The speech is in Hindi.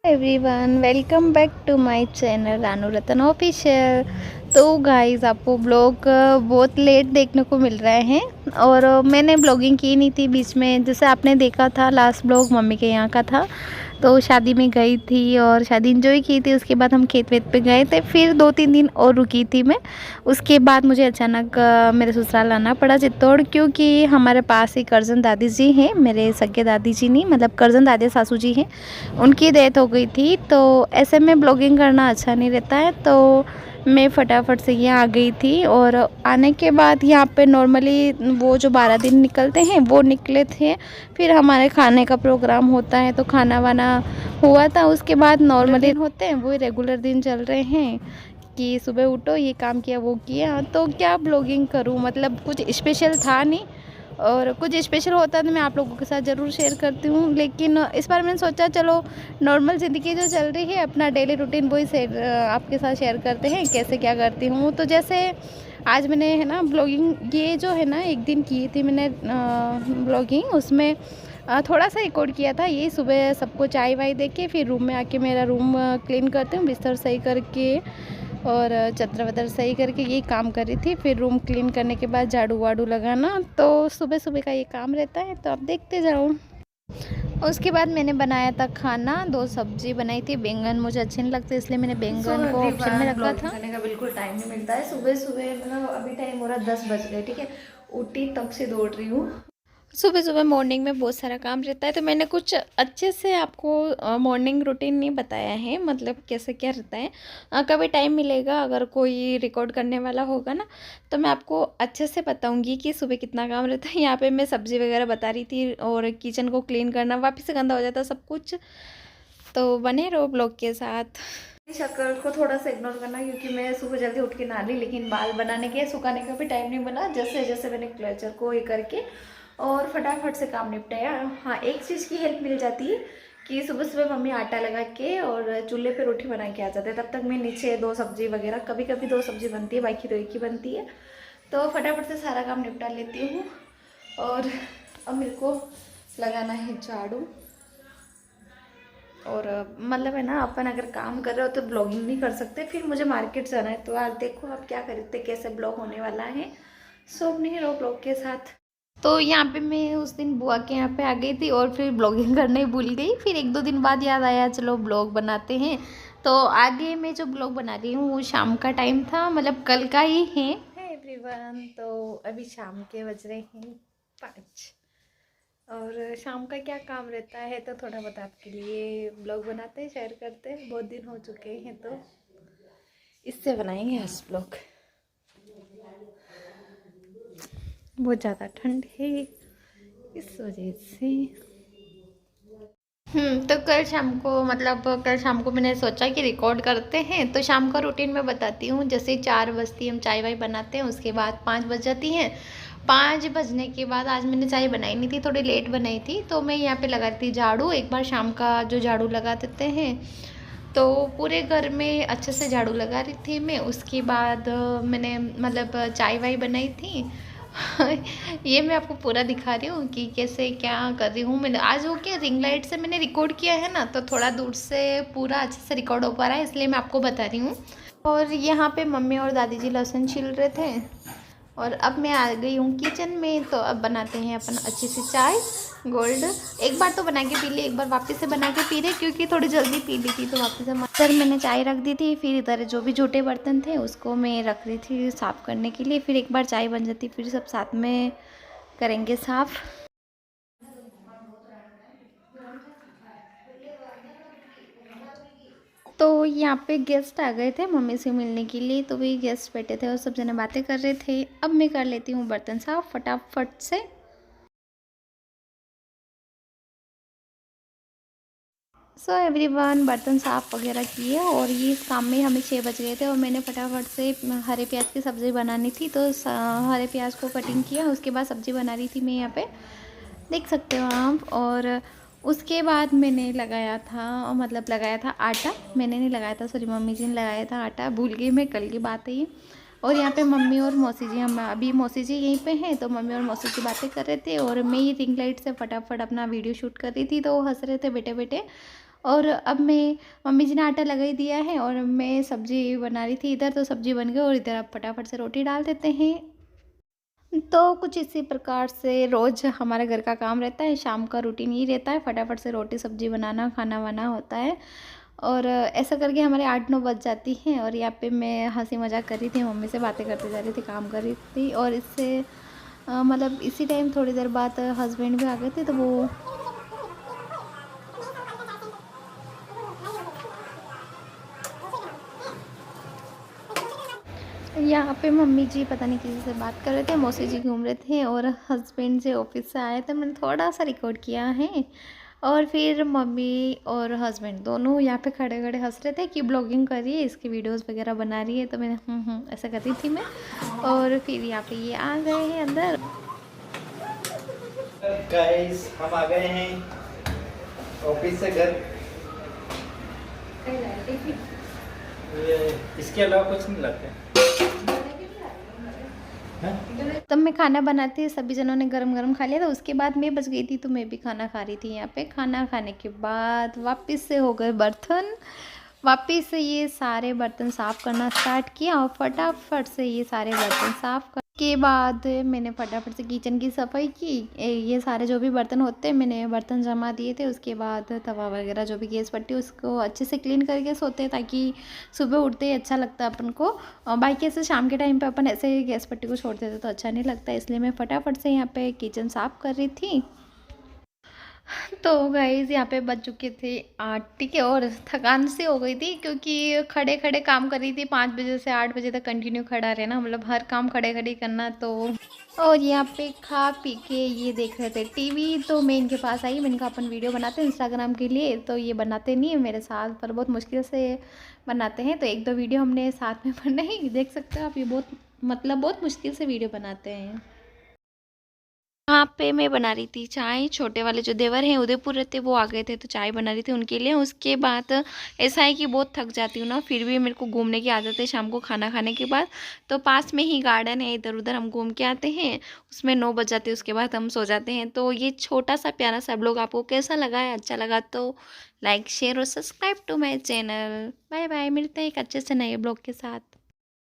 Everyone welcome back to my channel Ranu Ratan official. तो गाइस आपको ब्लॉग बहुत लेट देखने को मिल रहे हैं और मैंने ब्लॉगिंग की नहीं थी बीच में। जैसे आपने देखा था लास्ट ब्लॉग मम्मी के यहाँ का था, तो शादी में गई थी और शादी इंजॉय की थी। उसके बाद हम खेत वेत पे गए थे, फिर 2-3 दिन और रुकी थी मैं। उसके बाद मुझे अचानक मेरे ससुराल आना पड़ा चित्तौड़, क्योंकि हमारे पास ही करजन दादी जी हैं, मेरे सगे दादी जी नहीं मतलब करजन दादी सासू जी हैं, उनकी डेथ हो गई थी। तो ऐसे में ब्लॉगिंग करना अच्छा नहीं रहता है, तो मैं फटाफट से यहाँ आ गई थी। और आने के बाद यहाँ पे नॉर्मली वो जो 12 दिन निकलते हैं वो निकले थे। फिर हमारे खाने का प्रोग्राम होता है तो खाना वाना हुआ था। उसके बाद नॉर्मली होते हैं वही रेगुलर दिन चल रहे हैं कि सुबह उठो ये काम किया वो किया। तो क्या ब्लॉगिंग करूँ, मतलब कुछ स्पेशल था नहीं, और कुछ स्पेशल होता तो मैं आप लोगों के साथ ज़रूर शेयर करती हूँ। लेकिन इस बार मैंने सोचा चलो नॉर्मल ज़िंदगी जो चल रही है अपना डेली रूटीन वही शेयर आपके साथ शेयर करते हैं कैसे क्या करती हूँ। तो जैसे आज मैंने है ना ब्लॉगिंग ये जो है ना एक दिन की थी मैंने ब्लॉगिंग, उसमें थोड़ा सा रिकॉर्ड किया था। ये सुबह सबको चाय वाय दे के फिर रूम में आके मेरा रूम क्लीन करती हूँ, बिस्तर सही करके और चादर वादर सही करके यही काम कर रही थी। फिर रूम क्लीन करने के बाद झाड़ू वाड़ू लगाना, तो सुबह सुबह का ये काम रहता है। तो आप देखते जाओ। उसके बाद मैंने बनाया था खाना, 2 सब्जी बनाई थी। बैंगन मुझे अच्छे नहीं लगते इसलिए मैंने बैंगन को ऑप्शन में रखा था। खाने का बिल्कुल टाइम नहीं मिलता है। सुबह सुबह मतलब अभी टाइम हो रहा है 10 बज गए, ठीक है। उठी तब से दौड़ रही हूँ। सुबह सुबह मॉर्निंग में बहुत सारा काम रहता है, तो मैंने कुछ अच्छे से आपको मॉर्निंग रूटीन नहीं बताया है, मतलब कैसे क्या रहता है। कभी टाइम मिलेगा अगर कोई रिकॉर्ड करने वाला होगा ना, तो मैं आपको अच्छे से बताऊंगी कि सुबह कितना काम रहता है। यहाँ पे मैं सब्ज़ी वगैरह बता रही थी और किचन को क्लीन करना, वापस से गंदा हो जाता सब कुछ। तो बने रहो ब्लॉग के साथ। शक्ल को थोड़ा सा इग्नोर करना, क्योंकि मैं सुबह जल्दी उठ के नहा ली, लेकिन बाल बनाने के सुखाने का भी टाइम नहीं बना। जैसे जैसे मैंने क्लचर को ये करके और फटाफट से काम निपटाया। हाँ, एक चीज़ की हेल्प मिल जाती है कि सुबह सुबह मम्मी आटा लगा के और चूल्हे पे रोटी बना के आ जाते हैं, तब तक मैं नीचे 2 सब्जी वगैरह, कभी कभी 2 सब्जी बनती है, बाकी 2 एक ही बनती है। तो फटाफट से सारा काम निपटा लेती हूँ। और अब मेरे को लगाना है झाड़ू। और मतलब है ना, अपन अगर काम कर रहे हो तो ब्लॉगिंग नहीं कर सकते। फिर मुझे मार्केट जाना है, तो आज देखो आप क्या खरीदते, कैसे ब्लॉग होने वाला है। सो नहीं रहो ब्लॉग के साथ। तो यहाँ पे मैं उस दिन बुआ के यहाँ पे आ गई थी और फिर ब्लॉगिंग करना ही भूल गई। फिर 1-2 दिन बाद याद आया चलो ब्लॉग बनाते हैं। तो आगे मैं जो ब्लॉग बना रही हूँ वो शाम का टाइम था, मतलब कल का ही है। एवरीवन, तो अभी शाम के बज रहे हैं 5 और शाम का क्या काम रहता है तो थोड़ा बहुत आपके लिए ब्लॉग बनाते हैं, शेयर करते हैं। बहुत दिन हो चुके हैं तो इससे बनाएंगे आज ब्लॉग। बहुत ज़्यादा ठंड है इस वजह से। तो कल शाम को, मतलब कल शाम को मैंने सोचा कि रिकॉर्ड करते हैं, तो शाम का रूटीन मैं बताती हूँ। जैसे 4 बजती हम चाय वाय बनाते हैं, उसके बाद 5 बज जाती हैं। 5 बजने के बाद आज मैंने चाय बनाई नहीं थी, थोड़ी लेट बनाई थी, तो मैं यहाँ पे लगा रही थी झाड़ू। एक बार शाम का जो झाड़ू लगा देते हैं, तो पूरे घर में अच्छे से झाड़ू लगा रही थी मैं। उसके बाद मैंने मतलब चाय वाय बनाई थी। ये मैं आपको पूरा दिखा रही हूँ कि कैसे क्या कर रही हूँ। मैंने आज वो क्या रिंग लाइट से मैंने रिकॉर्ड किया है ना, तो थोड़ा दूर से पूरा अच्छे से रिकॉर्ड हो पा रहा है, इसलिए मैं आपको बता रही हूँ। और यहाँ पे मम्मी और दादी जी लहसुन छील रहे थे और अब मैं आ गई हूँ किचन में। तो अब बनाते हैं अपन अच्छी सी चाय गोल्ड। एक बार तो बना के पी ली, एक बार वापस से बना के पी रहे, क्योंकि थोड़ी जल्दी पी ली थी तो वापस से इधर मैंने चाय रख दी थी। फिर इधर जो भी झूठे बर्तन थे उसको मैं रख रही थी साफ़ करने के लिए। फिर एक बार चाय बन जाती फिर सब साथ में करेंगे साफ़। तो यहाँ पे गेस्ट आ गए थे मम्मी से मिलने के लिए, तो वही गेस्ट बैठे थे और सब जने बातें कर रहे थे। अब मैं कर लेती हूँ बर्तन साफ़ फटाफट से। सो एवरीवन, बर्तन साफ़ वगैरह किए और ये इस काम में हमें 6 बज गए थे और मैंने फटाफट से हरे प्याज की सब्ज़ी बनानी थी, तो हरे प्याज को कटिंग किया। उसके बाद सब्ज़ी बना रही थी मैं यहाँ पे, देख सकते हो आप। और उसके बाद मैंने लगाया था, मतलब लगाया था आटा। मैंने नहीं लगाया था, सॉरी मम्मी जी ने लगाया था आटा, भूल गई मैं, कल की बात है ये। और यहाँ पे मम्मी और मौसी जी, हम अभी मौसी जी यहीं पे हैं, तो मम्मी और मौसी जी बातें कर रहे थे और मैं ये रिंग लाइट से फटाफट अपना वीडियो शूट कर रही थी। तो वो हंस रहे थे बेटे बेटे। और अब मैं मम्मी जी ने आटा लगा ही दिया है और मैं सब्ज़ी बना रही थी इधर, तो सब्ज़ी बन गई और इधर अब फटाफट से रोटी डाल देते हैं। तो कुछ इसी प्रकार से रोज़ हमारे घर का काम रहता है, शाम का रूटीन ये रहता है, फटाफट से रोटी सब्ज़ी बनाना, खाना-वाना होता है। और ऐसा करके हमारे 8-9 बज जाती हैं और यहाँ पे मैं हँसी मज़ाक कर रही थी, मम्मी से बातें करते जा रही थी, काम कर रही थी और इससे मतलब इसी टाइम थोड़ी देर बाद हस्बैंड भी आ गए थे, तो वो यहाँ पे मम्मी जी पता नहीं किसी से बात कर रहे थे, मौसी जी घूम रहे थे और हस्बैंड जी ऑफिस से आए थे, मैंने थोड़ा सा रिकॉर्ड किया है। और फिर मम्मी और हस्बैंड दोनों यहाँ पे खड़े खड़े हंस रहे थे कि ब्लॉगिंग कर रही है, इसकी वीडियोस वगैरह बना रही है, तो मैंने ऐसा कर रही थी मैं। और फिर यहाँ पे ये आ गए हैं अंदर। गाइस हम आ गए हैं ऑफिस से घर। इसके अलावा कुछ नहीं लगता है। तब मैं खाना बनाती, सभी जनों ने गरम गरम खा लिया था, उसके बाद मैं बच गई थी तो मैं भी खाना खा रही थी यहाँ पे। खाना खाने के बाद वापस से हो गए बर्तन, वापस से ये सारे बर्तन साफ़ करना स्टार्ट किया और फटाफट से ये सारे बर्तन साफ़ कर के बाद मैंने फटाफट से किचन की सफाई की। ये सारे जो भी बर्तन होते हैं मैंने बर्तन जमा दिए थे, उसके बाद तवा वगैरह जो भी गैस पट्टी उसको अच्छे से क्लीन करके सोते हैं, ताकि सुबह उठते ही अच्छा लगता है अपन को। बाकी ऐसे शाम के टाइम पे अपन ऐसे गैस पट्टी को छोड़ देते तो अच्छा नहीं लगता, इसलिए मैं फटाफट से यहाँ पे किचन साफ़ कर रही थी। तो गाइज़ यहाँ पे बज चुके थे 8, ठीक है, और थकान सी हो गई थी क्योंकि खड़े खड़े काम कर रही थी 5 बजे से 8 बजे तक कंटिन्यू खड़ा रहना, मतलब हर काम खड़े खड़े करना। तो और यहाँ पे खा पी के ये देख रहे थे टीवी, तो मैं इनके पास आई, मैंने कहा अपन वीडियो बनाते हैं इंस्टाग्राम के लिए, तो ये बनाते नहीं है मेरे साथ, पर बहुत मुश्किल से बनाते हैं, तो 1-2 वीडियो हमने साथ में बनाई, देख सकते हो आप। ये बहुत मतलब बहुत मुश्किल से वीडियो बनाते हैं। यहाँ पे मैं बना रही थी चाय, छोटे वाले जो देवर हैं उदयपुर रहते वो आ गए थे तो चाय बना रही थी उनके लिए। उसके बाद ऐसा है कि बहुत थक जाती हूँ ना, फिर भी मेरे को घूमने की आदत है शाम को खाना खाने के बाद। तो पास में ही गार्डन है, इधर उधर हम घूम के आते हैं, उसमें 9 बज जाते हैं, उसके बाद हम सो जाते हैं। तो ये छोटा सा प्यारा सा ब्लॉग आपको कैसा लगा है, अच्छा लगा तो लाइक शेयर और subscribe to my channel. Bye bye, मिलते हैं एक अच्छे से नए ब्लॉग के साथ।